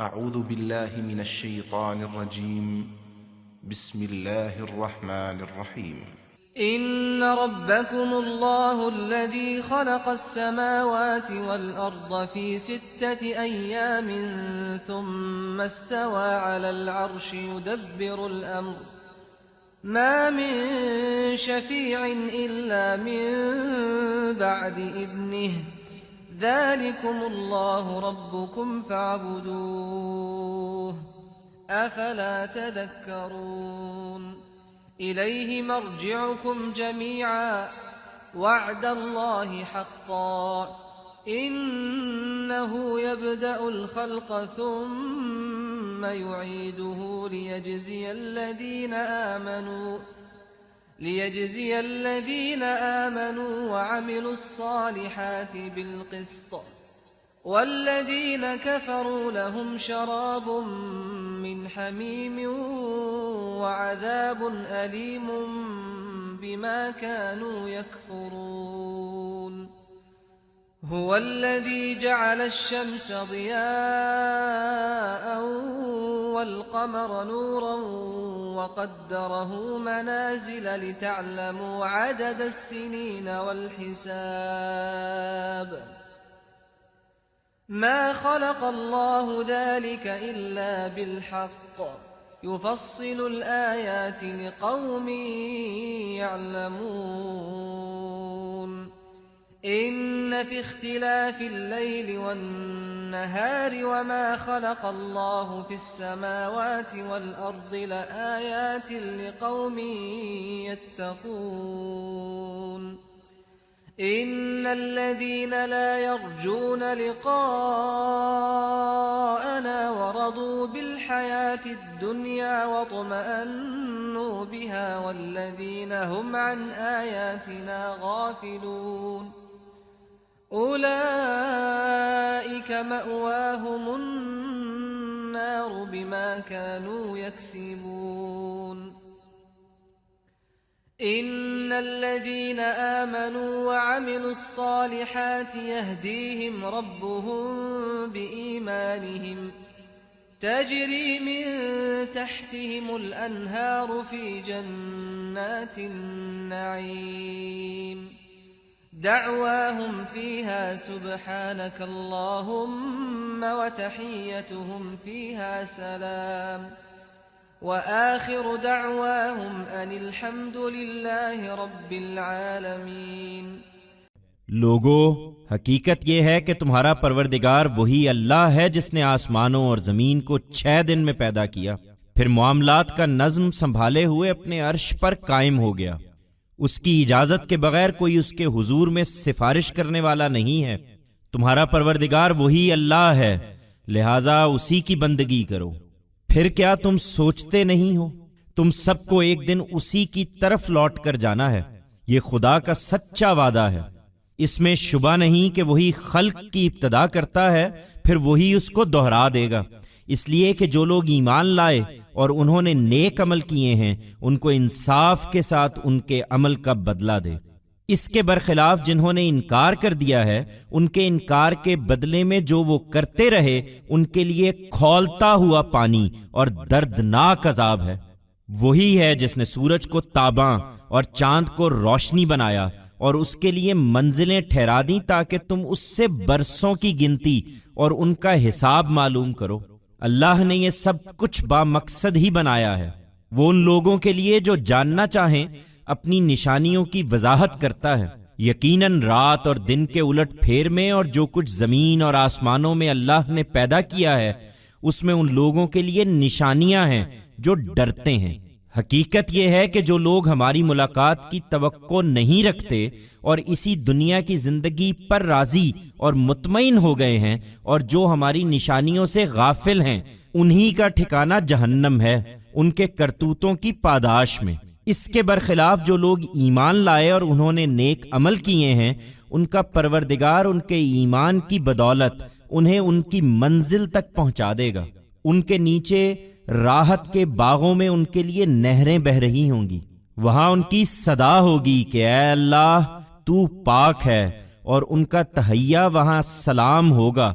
أعوذ بالله من الشيطان الرجيم. بسم الله الرحمن الرحيم. إن ربكم الله الذي خلق السماوات والأرض في 6 أيام ثم استوى على العرش يدبر الأمر ما من شفيع إلا من بعد إذنه ذلكم الله ربكم فاعبدوه أفلا تذكرون إليه مرجعكم جميعا وعد الله حقا إنه يبدأ الخلق ثم يعيده ليجزي الذين آمنوا وعملوا الصالحات بالقسط والذين كفروا لهم شراب من حميم وعذاب أليم بما كانوا يكفرون هو الذي جعل الشمس ضياء والقمر نورا وقدره منازل لتعلموا عدد السنين والحساب ما خلق الله ذلك إلا بالحق يفصل الآيات لقوم يعلمون إن في اختلاف الليل والنهار وما خلق الله في السماوات والأرض لآيات لقوم يتقون إن الذين لا يرجون لقاءنا ورضوا بالحياة الدنيا واطمأنوا بها والذين هم عن آياتنا غافلون أولئك مأواهم النار بما كانوا يكسبون إن الذين آمنوا وعملوا الصالحات يهديهم ربهم بإيمانهم تجري من تحتهم الأنهار في جنات النعيم دعواهم فيها سبحانك اللهم وتحيتهم فيها سلام وآخر دعواهم أن الحمد لله رب العالمین۔ لوگو، حقیقت یہ ہے کہ تمہارا پروردگار وہی اللہ ہے جس نے آسمانوں اور زمین کو 6 دن میں پیدا کیا، پھر معاملات کا نظم سنبھالے ہوئے اپنے عرش پر قائم ہو گیا۔ اس کی اجازت کے بغیر کوئی اس کے حضور میں سفارش کرنے والا نہیں ہے۔ تمہارا پروردگار وہی اللہ ہے، لہٰذا اسی کی بندگی کرو۔ پھر کیا تم سوچتے نہیں ہو؟ تم سب کو ایک دن اسی کی طرف لوٹ کر جانا ہے۔ یہ خدا کا سچا وعدہ ہے، اس میں شبہ نہیں کہ وہی خلق کی ابتدا کرتا ہے، پھر وہی اس کو دہرا دے گا۔ اس لیے کہ جو لوگ ایمان لائے اور انہوں نے نیک عمل کیے ہیں، ان کو انصاف کے ساتھ ان کے عمل کا بدلہ دے۔ اس کے برخلاف جنہوں نے انکار کر دیا ہے، ان کے انکار کے بدلے میں جو وہ کرتے رہے، ان کے لیے کھولتا ہوا پانی اور دردناک عذاب ہے۔ وہی ہے جس نے سورج کو تاباں اور چاند کو روشنی بنایا اور اس کے لیے منزلیں ٹھہرا دیں تاکہ تم اس سے برسوں کی گنتی اور ان کا حساب معلوم کرو۔ اللہ نے یہ سب کچھ بامقصد ہی بنایا ہے۔ وہ ان لوگوں کے لیے جو جاننا چاہیں اپنی نشانیوں کی وضاحت کرتا ہے۔ یقیناً رات اور دن کے الٹ پھیر میں اور جو کچھ زمین اور آسمانوں میں اللہ نے پیدا کیا ہے، اس میں ان لوگوں کے لیے نشانیاں ہیں جو ڈرتے ہیں۔ حقیقت یہ ہے کہ جو لوگ ہماری ملاقات کی توقع نہیں رکھتے اور اسی دنیا کی زندگی پر راضی اور مطمئن ہو گئے ہیں اور جو ہماری نشانیوں سے غافل ہیں، انہی کا ٹھکانہ جہنم ہے، ان کے کرتوتوں کی پاداش میں۔ اس کے برخلاف جو لوگ ایمان لائے اور انہوں نے نیک عمل کیے ہیں، ان کا پروردگار ان کے ایمان کی بدولت انہیں ان کی منزل تک پہنچا دے گا۔ ان کے نیچے راحت کے باغوں میں ان کے لیے نہریں بہہ رہی ہوں گی۔ وہاں ان کی صدا ہوگی کہ اے اللہ تو پاک ہے، اور ان کا تحیہ وہاں سلام ہوگا،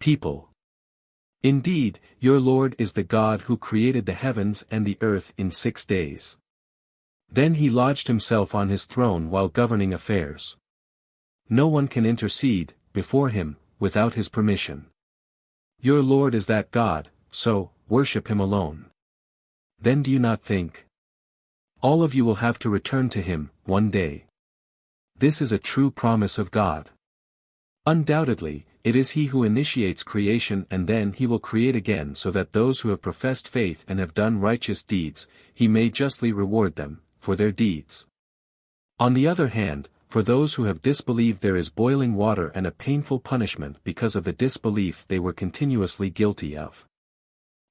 People. Indeed, your Lord is the God who created the heavens and the earth in 6 days. Then he lodged himself on his throne while governing affairs. No one can intercede before him without his permission. Your Lord is that God, so worship him alone. Then do you not think? All of you will have to return to him one day. This is a true promise of God. Undoubtedly, it is he who initiates creation and then he will create again so that those who have professed faith and have done righteous deeds, he may justly reward them for their deeds. On the other hand, for those who have disbelieved there is boiling water and a painful punishment because of the disbelief they were continuously guilty of.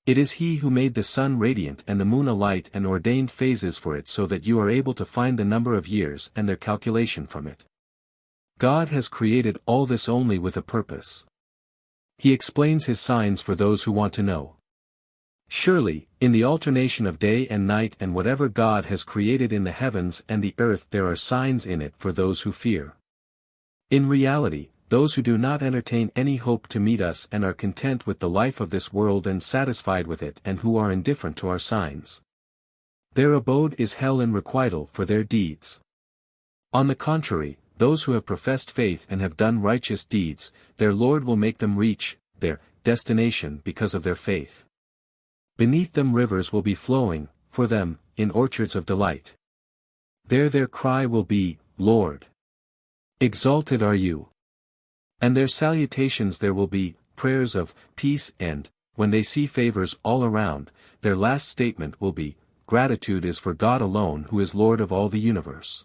It is he who made the sun radiant and the moon a light and ordained phases for it so that you are able to find the number of years and their calculation from it. God has created all this only with a purpose. He explains his signs for those who want to know. Surely, in the alternation of day and night and whatever God has created in the heavens and the earth there are signs in it for those who fear. In reality, those who do not entertain any hope to meet us and are content with the life of this world and satisfied with it and who are indifferent to our signs. Their abode is hell in requital for their deeds. On the contrary, those who have professed faith and have done righteous deeds, their Lord will make them reach their destination because of their faith. Beneath them rivers will be flowing, for them, in orchards of delight. There their cry will be, Lord! Exalted are you! And their salutations there will be, prayers of peace and, when they see favors all around, their last statement will be, gratitude is for God alone who is Lord of all the universe.